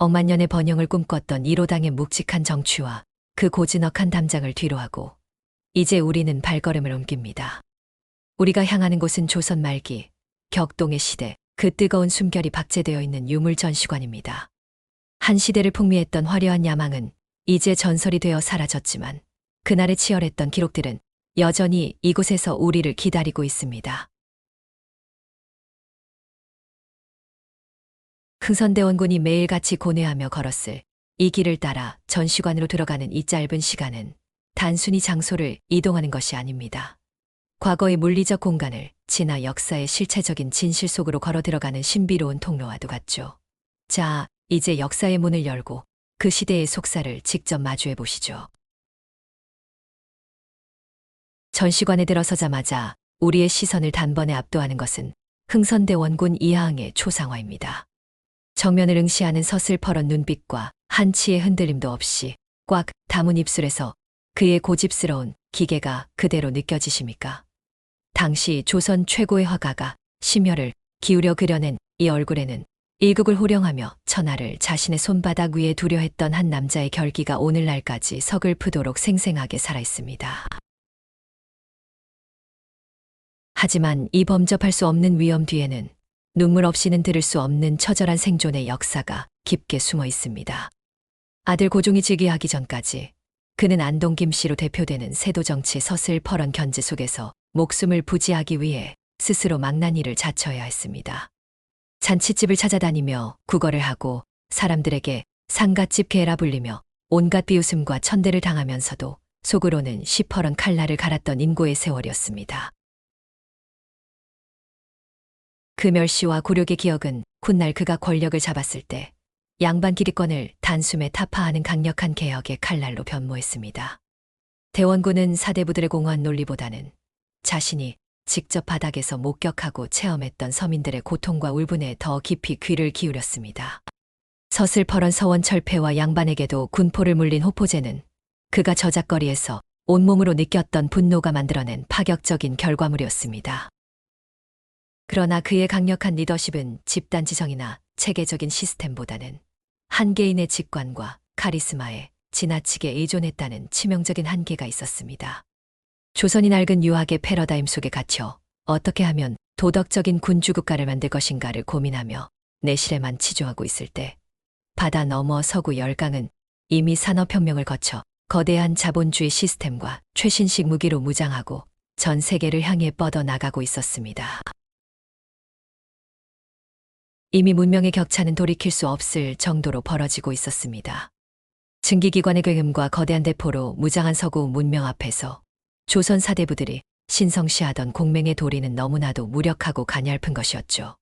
억만 년의 번영을 꿈꿨던 1호당의 묵직한 정취와 그 고즈넉한 담장을 뒤로하고 이제 우리는 발걸음을 옮깁니다. 우리가 향하는 곳은 조선 말기 격동의 시대, 그 뜨거운 숨결이 박제되어 있는 유물 전시관입니다. 한 시대를 풍미했던 화려한 야망은 이제 전설이 되어 사라졌지만 그날의 치열했던 기록들은 여전히 이곳에서 우리를 기다리고 있습니다. 흥선대원군이 매일같이 고뇌하며 걸었을 이 길을 따라 전시관으로 들어가는 이 짧은 시간은 단순히 장소를 이동하는 것이 아닙니다. 과거의 물리적 공간을 지나 역사의 실체적인 진실 속으로 걸어 들어가는 신비로운 통로와도 같죠. 자, 이제 역사의 문을 열고 그 시대의 속살을 직접 마주해 보시죠. 전시관에 들어서자마자 우리의 시선을 단번에 압도하는 것은 흥선대원군 이하응의 초상화입니다. 정면을 응시하는 서슬퍼런 눈빛과 한치의 흔들림도 없이 꽉 담은 입술에서 그의 고집스러운 기계가 그대로 느껴지십니까? 당시 조선 최고의 화가가 심혈을 기울여 그려낸 이 얼굴에는 일국을 호령하며 천하를 자신의 손바닥 위에 두려 했던 한 남자의 결기가 오늘날까지 서글프도록 생생하게 살아있습니다. 하지만 이 범접할 수 없는 위험 뒤에는 눈물 없이는 들을 수 없는 처절한 생존의 역사가 깊게 숨어 있습니다. 아들 고종이 즉위하기 전까지 그는 안동 김씨로 대표되는 세도 정치 서슬퍼런 견제 속에서 목숨을 부지하기 위해 스스로 망나니를 자처해야 했습니다. 잔치집을 찾아다니며 구걸을 하고 사람들에게 상갓집 개라 불리며 온갖 비웃음과 천대를 당하면서도 속으로는 시퍼런 칼날을 갈았던 인고의 세월이었습니다. 그 멸시와 굴욕의 기억은 훗날 그가 권력을 잡았을 때 양반 기득권을 단숨에 타파하는 강력한 개혁의 칼날로 변모했습니다. 대원군은 사대부들의 공허한 논리보다는 자신이 직접 바닥에서 목격하고 체험했던 서민들의 고통과 울분에 더 깊이 귀를 기울였습니다. 서슬퍼런 서원 철폐와 양반에게도 군포를 물린 호포제는 그가 저작거리에서 온몸으로 느꼈던 분노가 만들어낸 파격적인 결과물이었습니다. 그러나 그의 강력한 리더십은 집단 지성이나 체계적인 시스템보다는 한 개인의 직관과 카리스마에 지나치게 의존했다는 치명적인 한계가 있었습니다. 조선이 낡은 유학의 패러다임 속에 갇혀 어떻게 하면 도덕적인 군주국가를 만들 것인가를 고민하며 내실에만 치조하고 있을 때 바다 너머 서구 열강은 이미 산업혁명을 거쳐 거대한 자본주의 시스템과 최신식 무기로 무장하고 전 세계를 향해 뻗어나가고 있었습니다. 이미 문명의 격차는 돌이킬 수 없을 정도로 벌어지고 있었습니다. 증기기관의 굉음과 거대한 대포로 무장한 서구 문명 앞에서 조선 사대부들이 신성시하던 공맹의 도리는 너무나도 무력하고 가냘픈 것이었죠.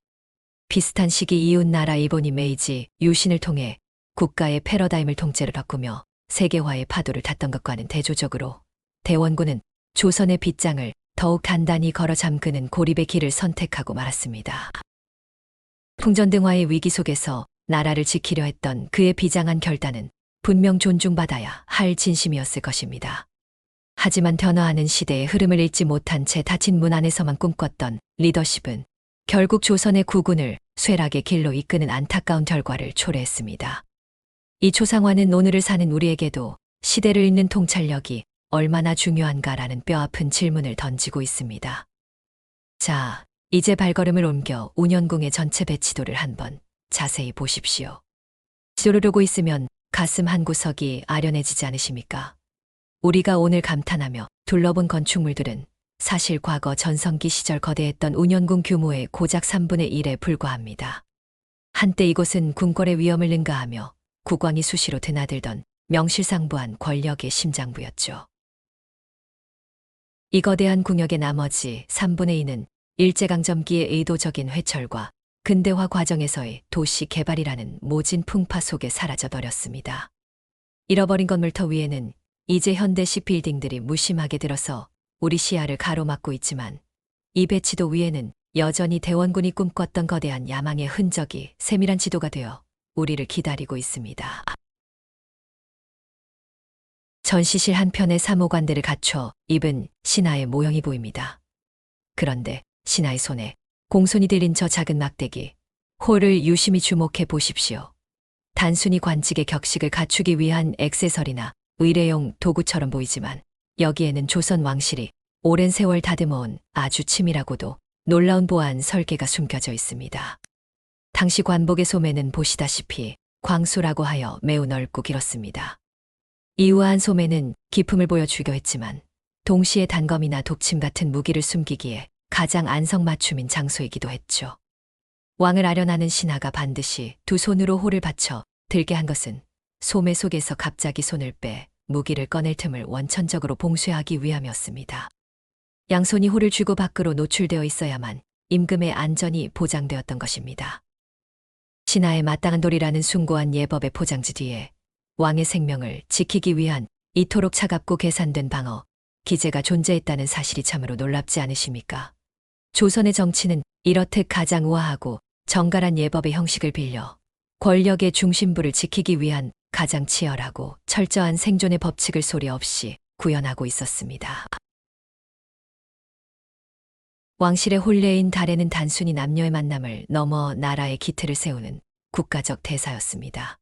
비슷한 시기 이웃나라 일본이 메이지 유신을 통해 국가의 패러다임을 통째로 바꾸며 세계화의 파도를 탔던 것과는 대조적으로 대원군은 조선의 빗장을 더욱 단단히 걸어 잠그는 고립의 길을 선택하고 말았습니다. 풍전등화의 위기 속에서 나라를 지키려 했던 그의 비장한 결단은 분명 존중받아야 할 진심이었을 것입니다. 하지만 변화하는 시대의 흐름을 읽지 못한 채 닫힌 문 안에서만 꿈꿨던 리더십은 결국 조선의 국군을 쇠락의 길로 이끄는 안타까운 결과를 초래했습니다. 이 초상화는 오늘을 사는 우리에게도 시대를 읽는 통찰력이 얼마나 중요한가라는 뼈아픈 질문을 던지고 있습니다. 자, 이제 발걸음을 옮겨 운현궁의 전체 배치도를 한번 자세히 보십시오. 지도를 보고 있으면 가슴 한구석이 아련해지지 않으십니까? 우리가 오늘 감탄하며 둘러본 건축물들은 사실 과거 전성기 시절 거대했던 운현궁 규모의 고작 3분의 1에 불과합니다. 한때 이곳은 궁궐의 위험을 능가하며 국왕이 수시로 드나들던 명실상부한 권력의 심장부였죠. 이 거대한 궁역의 나머지 3분의 2는 일제강점기의 의도적인 회철과 근대화 과정에서의 도시 개발이라는 모진 풍파 속에 사라져버렸습니다. 잃어버린 건물터 위에는 이제 현대식 빌딩들이 무심하게 들어서 우리 시야를 가로막고 있지만 이 배치도 위에는 여전히 대원군이 꿈꿨던 거대한 야망의 흔적이 세밀한 지도가 되어 우리를 기다리고 있습니다. 전시실 한편에 사모관대를 갖춰 입은 신하의 모형이 보입니다. 그런데 신하의 손에 공손히 들린 저 작은 막대기, 홀을 유심히 주목해 보십시오. 단순히 관직의 격식을 갖추기 위한 액세서리나 의례용 도구처럼 보이지만 여기에는 조선 왕실이 오랜 세월 다듬어온 아주 치밀하고도 놀라운 보안 설계가 숨겨져 있습니다. 당시 관복의 소매는 보시다시피 광수라고 하여 매우 넓고 길었습니다. 이 우아한 소매는 기품을 보여주려 했지만 동시에 단검이나 독침 같은 무기를 숨기기에 가장 안성맞춤인 장소이기도 했죠. 왕을 아련하는 신하가 반드시 두 손으로 홀을 받쳐 들게 한 것은 소매 속에서 갑자기 손을 빼 무기를 꺼낼 틈을 원천적으로 봉쇄하기 위함이었습니다. 양손이 홀을 쥐고 밖으로 노출되어 있어야만 임금의 안전이 보장되었던 것입니다. 신하에 마땅한 도리라는 숭고한 예법의 포장지 뒤에 왕의 생명을 지키기 위한 이토록 차갑고 계산된 방어, 기제가 존재했다는 사실이 참으로 놀랍지 않으십니까? 조선의 정치는 이렇듯 가장 우아하고 정갈한 예법의 형식을 빌려 권력의 중심부를 지키기 위한 가장 치열하고 철저한 생존의 법칙을 소리 없이 구현하고 있었습니다. 왕실의 혼례인 달에는 단순히 남녀의 만남을 넘어 나라의 기틀을 세우는 국가적 대사였습니다.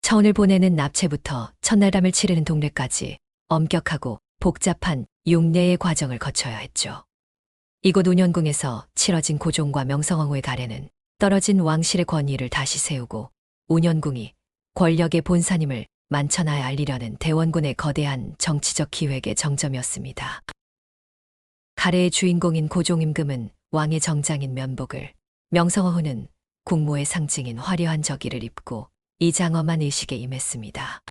처운을 보내는 납치부터 첫날담을 치르는 동례까지 엄격하고 복잡한 용례의 과정을 거쳐야 했죠. 이곳 운현궁에서 치러진 고종과 명성황후의 가례는 떨어진 왕실의 권위를 다시 세우고 운현궁이 권력의 본산임을 만천하에 알리려는 대원군의 거대한 정치적 기획의 정점이었습니다. 가례의 주인공인 고종임금은 왕의 정장인 면복을, 명성황후는 국모의 상징인 화려한 저기를 입고 이 장엄한 의식에 임했습니다.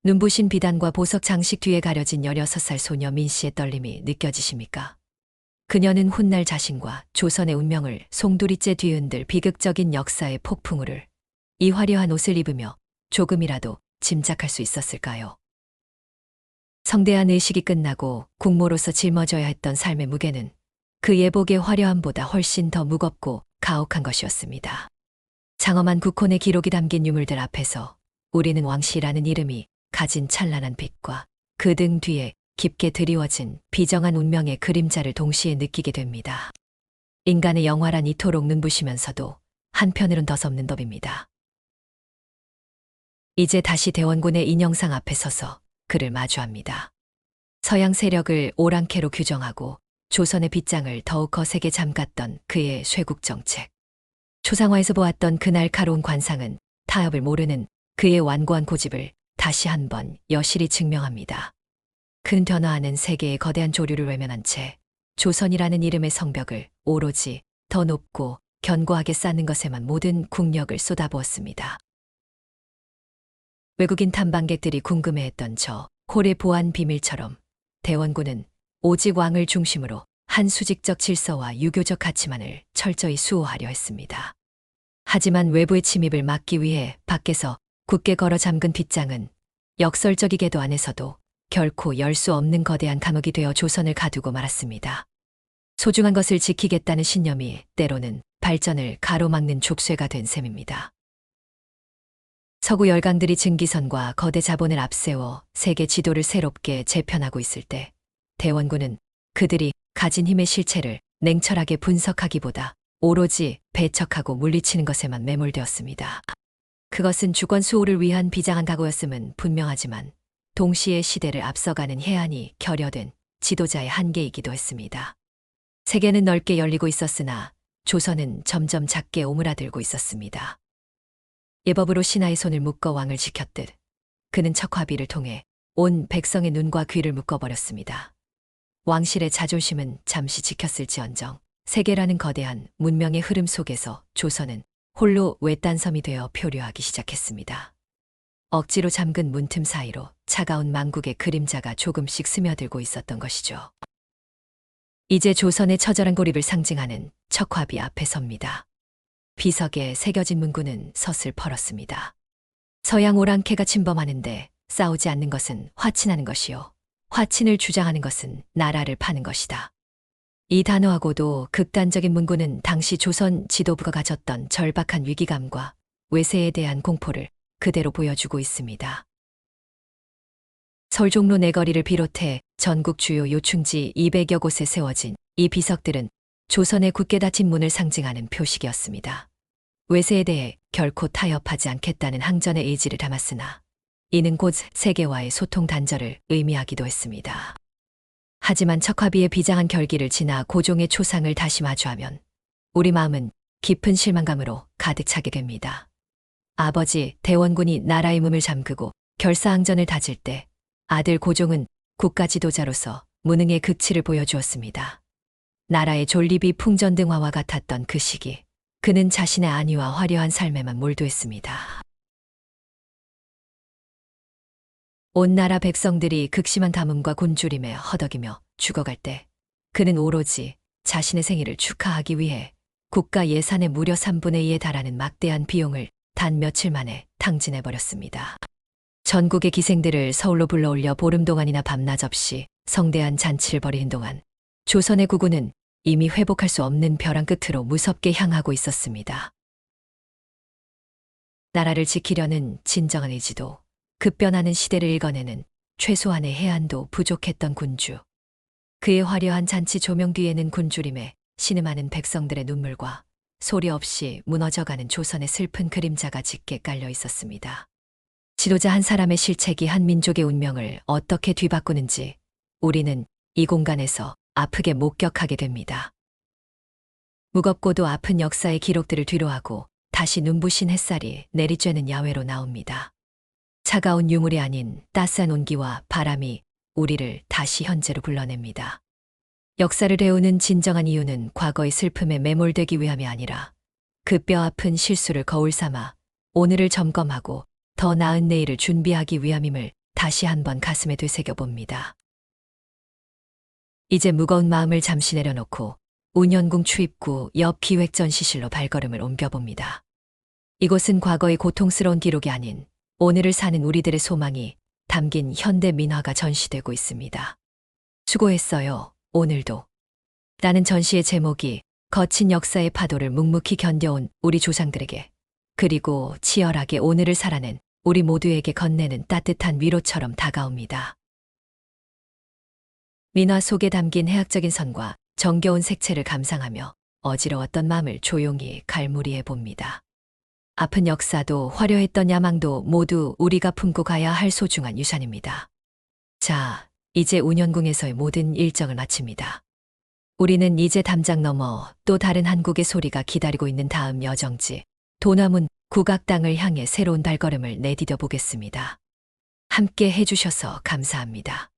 눈부신 비단과 보석 장식 뒤에 가려진 16살 소녀 민씨의 떨림이 느껴지십니까? 그녀는 훗날 자신과 조선의 운명을 송두리째 뒤흔들 비극적인 역사의 폭풍우를 이 화려한 옷을 입으며 조금이라도 짐작할 수 있었을까요? 성대한 의식이 끝나고 국모로서 짊어져야 했던 삶의 무게는 그 예복의 화려함보다 훨씬 더 무겁고 가혹한 것이었습니다. 장엄한 국혼의 기록이 담긴 유물들 앞에서 우리는 왕씨라는 이름이 가진 찬란한 빛과 그 등 뒤에 깊게 드리워진 비정한 운명의 그림자를 동시에 느끼게 됩니다. 인간의 영화란 이토록 눈부시면서도 한편으론 더섭는 법입니다. 이제 다시 대원군의 인형상 앞에 서서 그를 마주합니다. 서양 세력을 오랑캐로 규정하고 조선의 빗장을 더욱 거세게 잠갔던 그의 쇄국 정책. 초상화에서 보았던 그 날카로운 관상은 타협을 모르는 그의 완고한 고집을 다시 한번 여실히 증명합니다. 큰 변화하는 세계의 거대한 조류를 외면한 채 조선이라는 이름의 성벽을 오로지 더 높고 견고하게 쌓는 것에만 모든 국력을 쏟아부었습니다. 외국인 탐방객들이 궁금해했던 저 홀의 보안 비밀처럼 대원군은 오직 왕을 중심으로 한 수직적 질서와 유교적 가치만을 철저히 수호하려 했습니다. 하지만 외부의 침입을 막기 위해 밖에서 굳게 걸어 잠근 빗장은 역설적이게도 안에서도 결코 열 수 없는 거대한 감옥이 되어 조선을 가두고 말았습니다. 소중한 것을 지키겠다는 신념이 때로는 발전을 가로막는 족쇄가 된 셈입니다. 서구 열강들이 증기선과 거대 자본을 앞세워 세계 지도를 새롭게 재편하고 있을 때 대원군은 그들이 가진 힘의 실체를 냉철하게 분석하기보다 오로지 배척하고 물리치는 것에만 매몰되었습니다. 그것은 주권 수호를 위한 비장한 각오였음은 분명하지만 동시에 시대를 앞서가는 해안이 결여된 지도자의 한계이기도 했습니다. 세계는 넓게 열리고 있었으나 조선은 점점 작게 오므라들고 있었습니다. 예법으로 신하의 손을 묶어 왕을 지켰듯 그는 척화비를 통해 온 백성의 눈과 귀를 묶어버렸습니다. 왕실의 자존심은 잠시 지켰을지언정 세계라는 거대한 문명의 흐름 속에서 조선은 홀로 외딴섬이 되어 표류하기 시작했습니다. 억지로 잠근 문틈 사이로 차가운 망국의 그림자가 조금씩 스며들고 있었던 것이죠. 이제 조선의 처절한 고립을 상징하는 척화비 앞에 섭니다. 비석에 새겨진 문구는 섯을 펄었습니다. 서양 오랑캐가 침범하는데 싸우지 않는 것은 화친하는 것이요. 화친을 주장하는 것은 나라를 파는 것이다. 이 단호하고도 극단적인 문구는 당시 조선 지도부가 가졌던 절박한 위기감과 외세에 대한 공포를 그대로 보여주고 있습니다. 서울 종로 내거리를 비롯해 전국 주요 요충지 200여 곳에 세워진 이 비석들은 조선의 굳게 닫힌 문을 상징하는 표식이었습니다. 외세에 대해 결코 타협하지 않겠다는 항전의 의지를 담았으나 이는 곧 세계와의 소통 단절을 의미하기도 했습니다. 하지만 척화비의 비장한 결기를 지나 고종의 초상을 다시 마주하면 우리 마음은 깊은 실망감으로 가득 차게 됩니다. 아버지 대원군이 나라의 문을 잠그고 결사항전을 다질 때 아들 고종은 국가 지도자로서 무능의 극치를 보여주었습니다. 나라의 존립이 풍전등화와 같았던 그 시기, 그는 자신의 안위와 화려한 삶에만 몰두했습니다. 온 나라 백성들이 극심한 가뭄과 곤주림에 허덕이며 죽어갈 때 그는 오로지 자신의 생일을 축하하기 위해 국가 예산의 무려 3분의 2에 달하는 막대한 비용을 단 며칠 만에 탕진해버렸습니다. 전국의 기생들을 서울로 불러올려 보름 동안이나 밤낮 없이 성대한 잔치를 벌이는 동안 조선의 국군은 이미 회복할 수 없는 벼랑 끝으로 무섭게 향하고 있었습니다. 나라를 지키려는 진정한 의지도 급변하는 시대를 읽어내는 최소한의 해안도 부족했던 군주. 그의 화려한 잔치 조명 뒤에는 곤주림에 신음하는 백성들의 눈물과 소리 없이 무너져가는 조선의 슬픈 그림자가 짙게 깔려 있었습니다. 지도자 한 사람의 실책이 한 민족의 운명을 어떻게 뒤바꾸는지 우리는 이 공간에서 아프게 목격하게 됩니다. 무겁고도 아픈 역사의 기록들을 뒤로하고 다시 눈부신 햇살이 내리쬐는 야외로 나옵니다. 차가운 유물이 아닌 따스한 온기와 바람이 우리를 다시 현재로 불러냅니다. 역사를 배우는 진정한 이유는 과거의 슬픔에 매몰되기 위함이 아니라 그 뼈아픈 실수를 거울 삼아 오늘을 점검하고 더 나은 내일을 준비하기 위함임을 다시 한번 가슴에 되새겨 봅니다. 이제 무거운 마음을 잠시 내려놓고 운현궁 출입구 옆 기획전시실로 발걸음을 옮겨봅니다. 이곳은 과거의 고통스러운 기록이 아닌 오늘을 사는 우리들의 소망이 담긴 현대 민화가 전시되고 있습니다. 수고했어요, 오늘도. 라는 전시의 제목이 거친 역사의 파도를 묵묵히 견뎌온 우리 조상들에게, 그리고 치열하게 오늘을 살아낸 우리 모두에게 건네는 따뜻한 위로처럼 다가옵니다. 민화 속에 담긴 해학적인 선과 정겨운 색채를 감상하며 어지러웠던 마음을 조용히 갈무리해 봅니다. 아픈 역사도 화려했던 야망도 모두 우리가 품고 가야 할 소중한 유산입니다. 자, 이제 운현궁에서의 모든 일정을 마칩니다. 우리는 이제 담장 넘어 또 다른 한국의 소리가 기다리고 있는 다음 여정지, 도남문 국악당을 향해 새로운 발걸음을 내디뎌 보겠습니다. 함께 해주셔서 감사합니다.